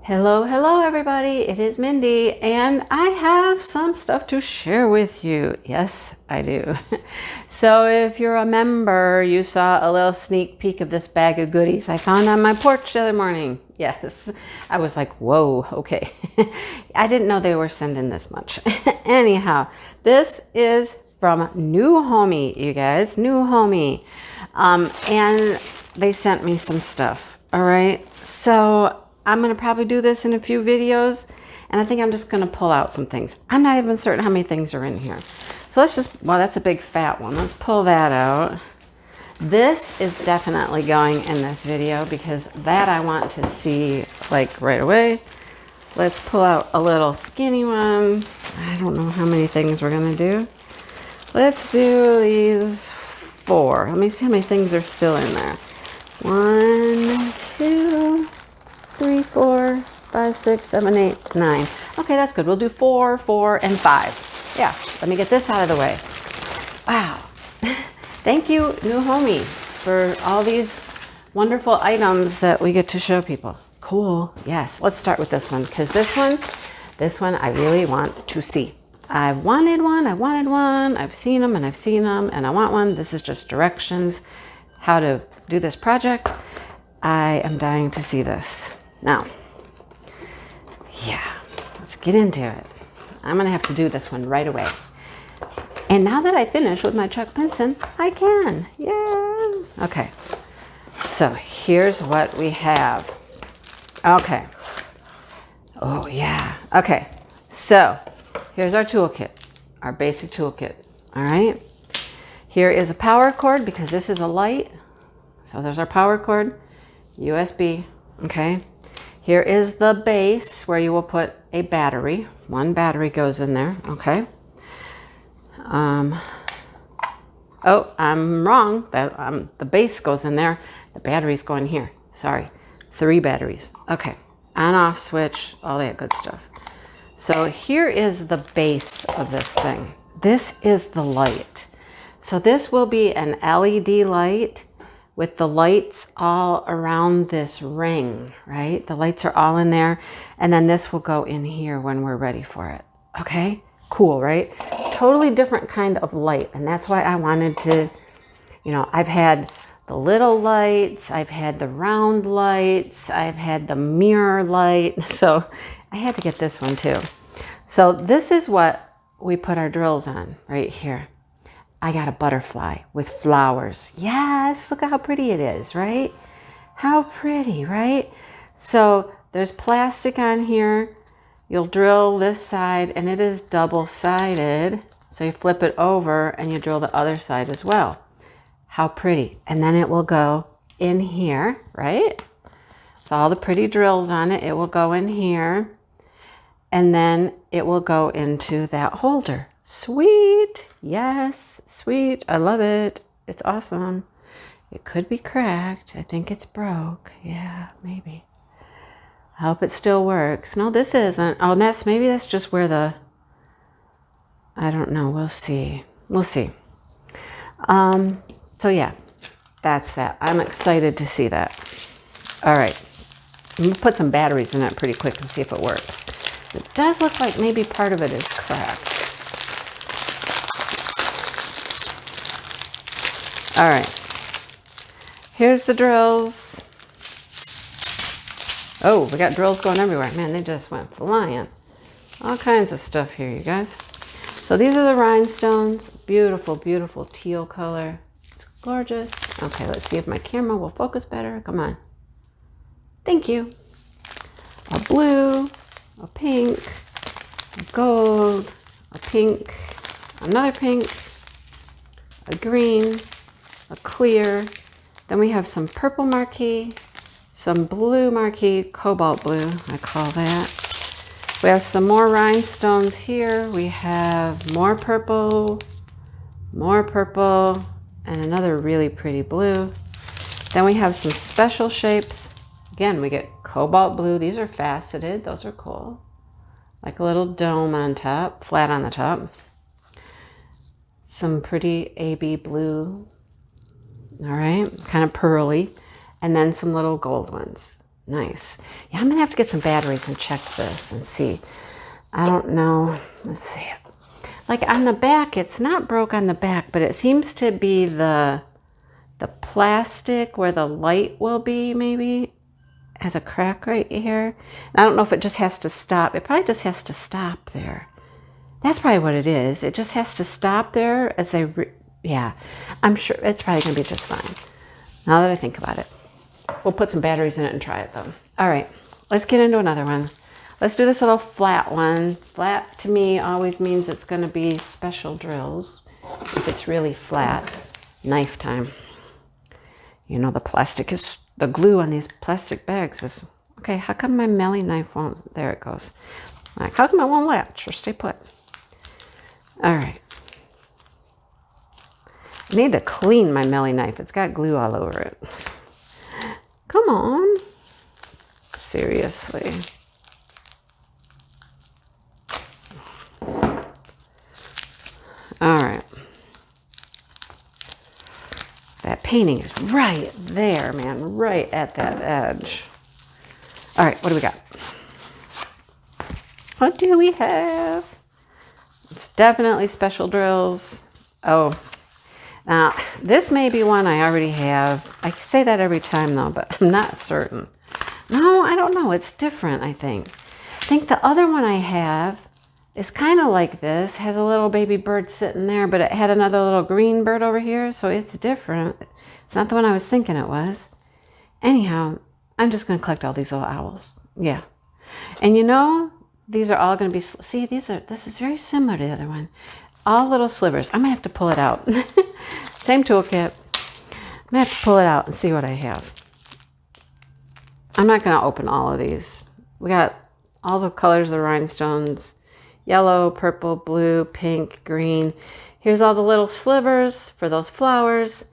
Hello, hello everybody, it is Mindy and I have some stuff to share with you. Yes, I do. So if you're a member, you saw a little sneak peek of this bag of goodies I found on my porch the other morning. Yes, I was like, whoa, okay. I didn't know they were sending this much. Anyhow, this is from Newhomy, you guys, Newhomy. And they sent me some stuff, all right? So I'm going to probably do this in a few videos, and I think I'm just going to pull out some things. I'm not even certain how many things are in here. So let's just, well, that's a big fat one. Let's pull that out. This is definitely going in this video because that I want to see like right away. Let's pull out a little skinny one. I don't know how many things we're going to do. Let's do these 4. Let me see how many things are still in there. 1, 2, 3, 4, 5, 6, 7, 8, 9. Okay, that's good. We'll do 4, 4, and 5. Yeah, let me get this out of the way. Wow. Thank you, Newhomy, for all these wonderful items that we get to show people. Cool. Yes, let's start with this one because this one I really want to see. I've wanted one, I've seen them, and I want one. This is just directions, how to do this project. I am dying to see this. Now, yeah, let's get into it. I'm gonna have to do this one right away. And now that I finish with my Chuck Pinson, I can, yeah. Okay, so here's what we have. Okay, oh yeah, okay. So here's our toolkit, our basic toolkit, all right? Here is a power cord because this is a light. So there's our power cord, USB, okay? Here is the base where you will put a battery. One battery goes in there, okay? Oh, I'm wrong. The base goes in there. The batteries go in here. Sorry, 3 batteries. Okay, on-off switch, all that good stuff. So here is the base of this thing. This is the light. So this will be an LED light with the lights all around this ring, right? The lights are all in there. And then this will go in here when we're ready for it. Okay, cool, right? Totally different kind of light. And that's why I wanted to, you know, I've had the little lights, I've had the round lights, I've had the mirror light. So I had to get this one too. So this is what we put our drills on right here. I got a butterfly with flowers. Yes, look at how pretty it is, right? How pretty, right? So there's plastic on here. You'll drill this side and it is double-sided. So you flip it over and you drill the other side as well. How pretty. And then it will go in here, right? So all the pretty drills on it, it will go in here. And then it will go into that holder. Sweet. Yes, sweet. I love it. It's awesome. It could be cracked. I think it's broke. Yeah, maybe. I hope it still works. No, this isn't. Oh, maybe that's just where the, I don't know. We'll see. We'll see. So yeah, that's that. I'm excited to see that. All right. I'm going to put some batteries in it pretty quick and see if it works. It does look like maybe part of it is cracked. All right, here's the drills. Oh, we got drills going everywhere. Man, they just went flying. All kinds of stuff here, you guys. So these are the rhinestones. Beautiful, beautiful teal color. It's gorgeous. Okay, let's see if my camera will focus better. Come on. Thank you. A blue, a pink, a gold, a pink, another pink, a green, a clear. Then we have some purple marquee, some blue marquee, cobalt blue, I call that. We have some more rhinestones here. We have more purple, and another really pretty blue. Then we have some special shapes. Again, we get cobalt blue. These are faceted. Those are cool. Like a little dome on top, flat on the top. Some pretty AB blue. All right, kind of pearly. And then some little gold ones. Nice. Yeah, I'm gonna have to get some batteries and check this and see. I don't know. Let's see. Like on the back, it's not broke on the back, but it seems to be the plastic where the light will be, maybe has a crack right here. And I don't know if it just has to stop. It probably just has to stop there. That's probably what it is. It just has to stop there as they, yeah. I'm sure it's probably gonna be just fine. Now that I think about it. We'll put some batteries in it and try it though. All right, let's get into another one. Let's do this little flat one. Flat to me always means it's gonna be special drills. If it's really flat, knife time. You know, the glue on these plastic bags is, okay, how come my melee knife won't, there it goes. Like, how come it won't latch or stay put? All right. I need to clean my melee knife. It's got glue all over it. Come on. Seriously. All right. That painting is right there, man. Right at that edge. All right, what do we got? What do we have? It's definitely special drills. Oh, now this may be one I already have. I say that every time though, but I'm not certain. No, I don't know. It's different, I think. I think the other one I have is kind of like this. Has a little baby bird sitting there, but it had another little green bird over here, so it's different. It's not the one I was thinking it was. Anyhow, I'm just going to collect all these little owls. Yeah. And you know, these are all going to be, see, this is very similar to the other one. All little slivers. I'm going to have to pull it out. Same toolkit. I'm going to have to pull it out and see what I have. I'm not going to open all of these. We got all the colors of the rhinestones. Yellow, purple, blue, pink, green. Here's all the little slivers for those flowers.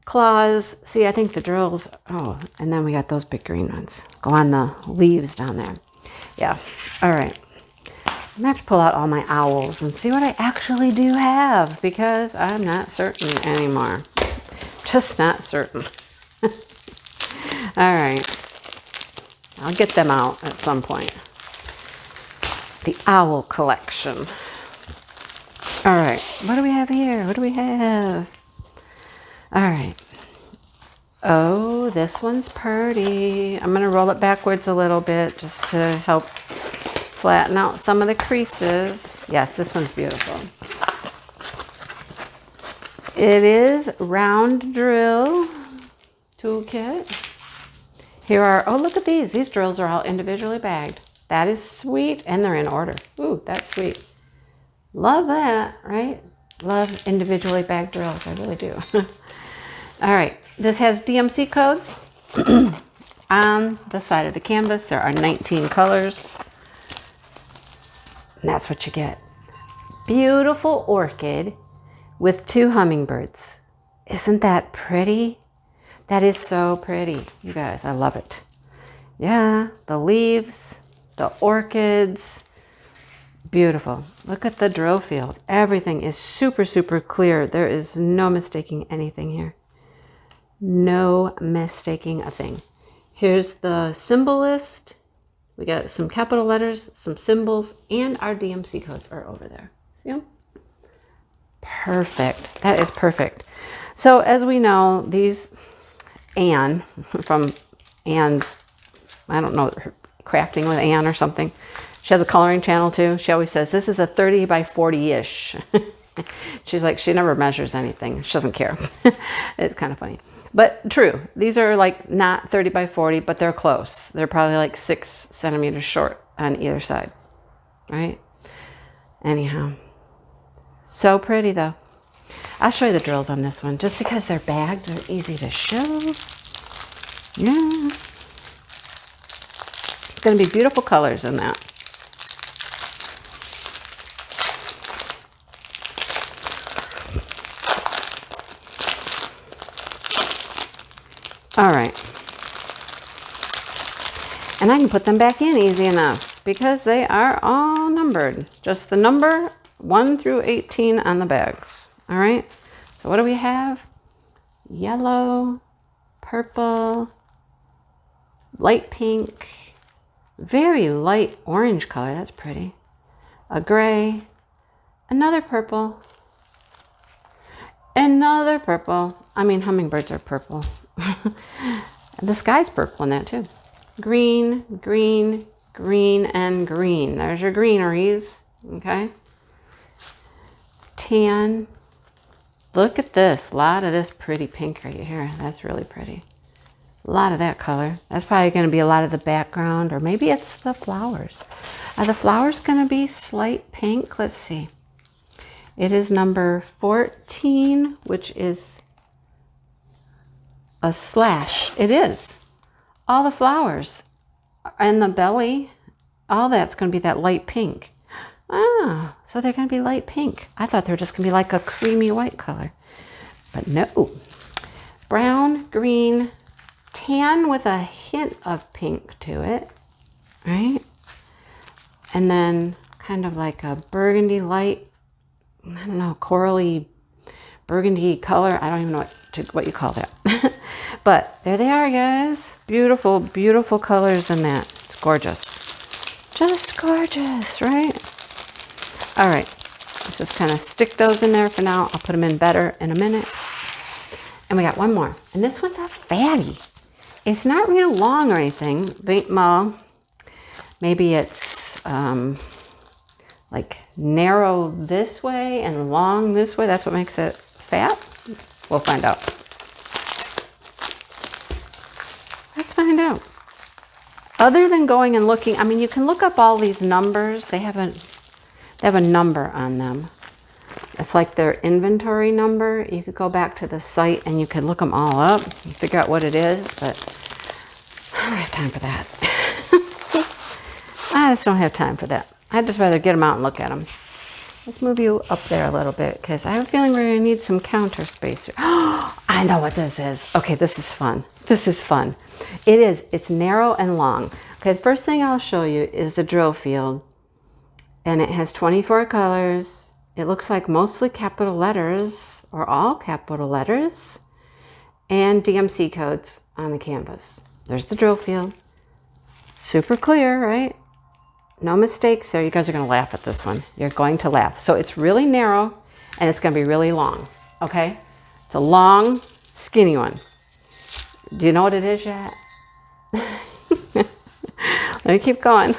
Claws. See, I think the drills. Oh, and then we got those big green ones. Go on the leaves down there. Yeah. All right. I'm going to have to pull out all my owls and see what I actually do have, because I'm not certain anymore. Just not certain. All right. I'll get them out at some point. The owl collection. All right. What do we have here? What do we have? All right. Oh, this one's pretty. I'm going to roll it backwards a little bit just to help flatten out some of the creases. Yes, this one's beautiful. It is round drill toolkit. Here are, oh, look at these. These drills are all individually bagged. That is sweet, and they're in order. Ooh, that's sweet. Love that, right? Love individually bagged drills. I really do. All right, this has DMC codes on the side of the canvas. There are 19 colors. And that's what you get. Beautiful orchid with 2 hummingbirds. Isn't that pretty? That is so pretty, you guys. I love it. Yeah, the leaves, the orchids. Beautiful. Look at the drill field. Everything is super, super clear. There is no mistaking anything here. No mistaking a thing. Here's the symbol list. We got some capital letters, some symbols, and our DMC codes are over there. See them? Perfect. That is perfect. So as we know, these, Anne from Anne's, I don't know, crafting with Anne or something. She has a coloring channel too. She always says, this is a 30 by 40-ish. She's like, she never measures anything. She doesn't care. It's kind of funny. But true, these are like not 30 by 40, but they're close. They're probably like 6 centimeters short on either side, right? Anyhow, so pretty though. I'll show you the drills on this one. Just because they're bagged, they're easy to show. Yeah. It's going to be beautiful colors in that. All right. And I can put them back in easy enough because they are all numbered. Just the number 1 through 18 on the bags. All right. So what do we have? Yellow, purple, light pink, very light orange color. That's pretty. A gray, another purple, another purple. I mean, hummingbirds are purple. The sky's purple in that too. Green, green, green, and green. There's your greeneries, okay? Tan. Look at this. A lot of this pretty pink right here. That's really pretty. A lot of that color. That's probably going to be a lot of the background, or maybe it's the flowers. Are the flowers going to be slight pink? Let's see. It is number 14, which is a slash. It is. All the flowers and the belly, all that's going to be that light pink. Ah, so they're going to be light pink. I thought they were just going to be like a creamy white color. But no. Brown, green, tan with a hint of pink to it, right? And then kind of like a burgundy light, I don't know, corally burgundy color. I don't even know what you call that. But there they are, guys. Beautiful, beautiful colors in that. It's gorgeous. Just gorgeous, right? All right. Let's just kind of stick those in there for now. I'll put them in better in a minute. And we got one more. And this one's a fatty. It's not real long or anything. Well, maybe it's like narrow this way and long this way. That's what makes it fat. We'll find out. Let's find out. Other than going and looking, I mean, you can look up all these numbers. They have a number on them. It's like their inventory number. You could go back to the site and you could look them all up and figure out what it is, but I don't have time for that. I just don't have time for that. I'd just rather get them out and look at them. Let's move you up there a little bit because I have a feeling we're going to need some counter space. Oh, I know what this is. Okay, this is fun. This is fun. It is. It's narrow and long. Okay, the first thing I'll show you is the drill field. And it has 24 colors. It looks like mostly capital letters or all capital letters and DMC codes on the canvas. There's the drill field. Super clear, right? No mistakes there. You guys are going to laugh at this one. You're going to laugh. So it's really narrow and it's going to be really long. Okay? It's a long, skinny one. Do you know what it is yet? Let me keep going.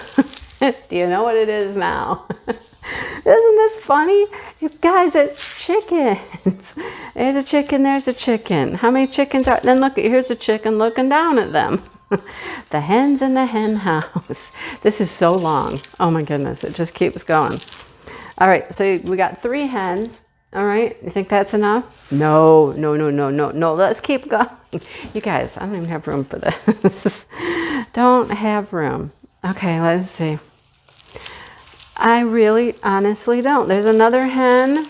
Do you know what it is now? Isn't this funny? You guys, it's chickens. There's a chicken, there's a chicken. How many chickens are, then look, here's a chicken looking down at them. The hens in the hen house. This is so long. Oh my goodness, it just keeps going. All right, so we got 3 hens. All right, you think that's enough? No. Let's keep going. You guys, I don't even have room for this. Don't have room. Okay, let's see. I really honestly don't. There's another hen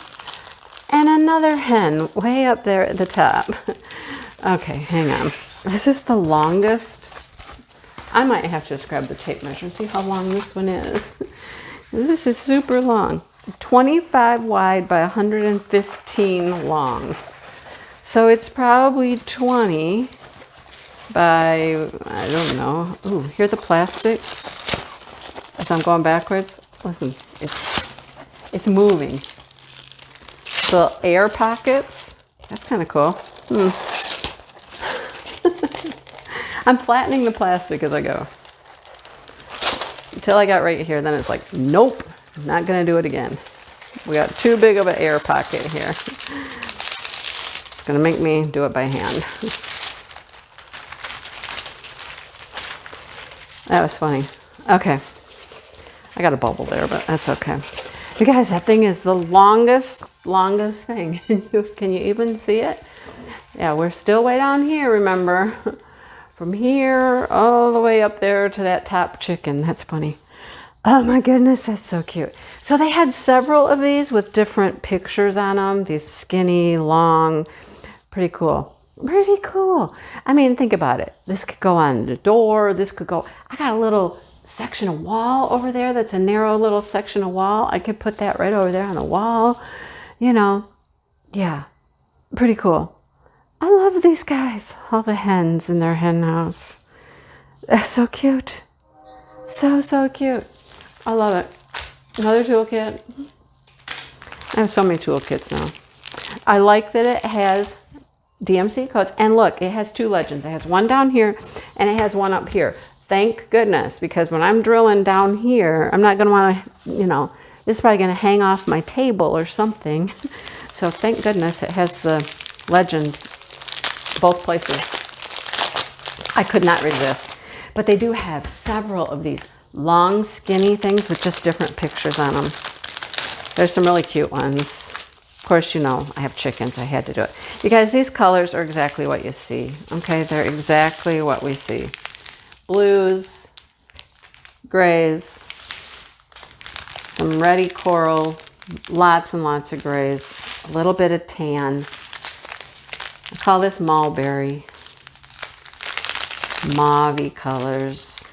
and another hen way up there at the top. Okay, hang on. This is the longest. I might have to just grab the tape measure and see how long this one is. This is super long. 25 wide by 115 long. So it's probably 20 by, I don't know. Ooh, hear the plastic as I'm going backwards. Listen, it's moving. The air pockets, that's kind of cool. I'm flattening the plastic as I go. Until I got right here, then it's like, nope, not gonna do it again. We got too big of an air pocket here. It's gonna make me do it by hand. That was funny. Okay. I got a bubble there, but that's okay. You guys, that thing is the longest thing. Can you even see it? Yeah, we're still way down here, remember? From here all the way up there to that top chicken. That's funny. Oh my goodness, that's so cute. So they had several of these with different pictures on them. These skinny, long, pretty cool. Pretty cool. I mean, think about it. This could go on the door. This could go, I got a little section of wall over there that's a narrow little section of wall. I could put that right over there on the wall. You know, yeah, pretty cool. I love these guys. All the hens in their hen house. That's so cute. So cute. I love it. Another toolkit. I have so many toolkits now. I like that it has DMC codes. And look, it has 2 legends. It has one down here and it has one up here. Thank goodness, because when I'm drilling down here, I'm not going to want to, you know, this is probably going to hang off my table or something. So thank goodness it has the legend both places. I could not resist. But they do have several of these long, skinny things with just different pictures on them. There's some really cute ones. Of course, you know, I have chickens. I had to do it. You guys, these colors are exactly what you see. Okay, they're exactly what we see. Blues, grays, some reddy coral, lots and lots of grays, a little bit of tan. I call this mulberry. Mauve-y colors.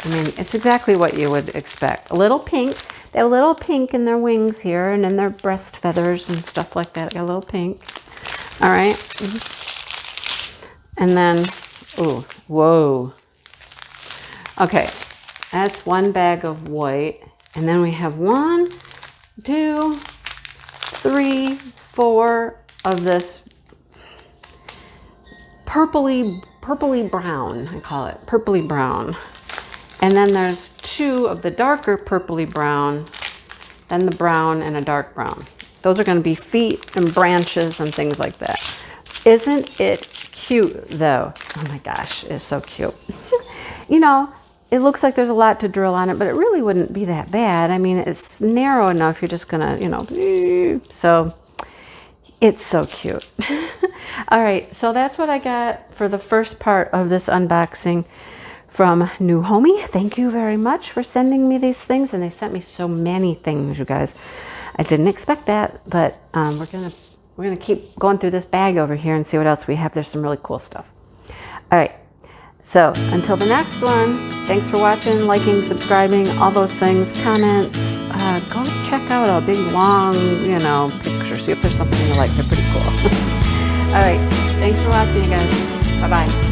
I mean, it's exactly what you would expect. A little pink. They have a little pink in their wings here and in their breast feathers and stuff like that. Got a little pink. All right. And then, ooh, whoa. Okay, that's one bag of white. And then we have 1, 2, 3, 4 of this purpley brown, I call it, purpley brown. And then there's 2 of the darker purpley brown, then the brown and a dark brown. Those are going to be feet and branches and things like that. Isn't it cute though? Oh my gosh, it's so cute. You know, it looks like there's a lot to drill on it, but it really wouldn't be that bad. I mean, it's narrow enough. You're just gonna, you know, so it's so cute. All right, so that's what I got for the first part of this unboxing from Newhomy. Thank you very much for sending me these things, and they sent me so many things, you guys. I didn't expect that, but we're gonna keep going through this bag over here and see what else we have. There's some really cool stuff. All right. So until the next one, thanks for watching, liking, subscribing, all those things, comments. Go check out a big, long, you know, picture. See if there's something you like. They're pretty cool. All right. Thanks for watching, you guys. Bye-bye.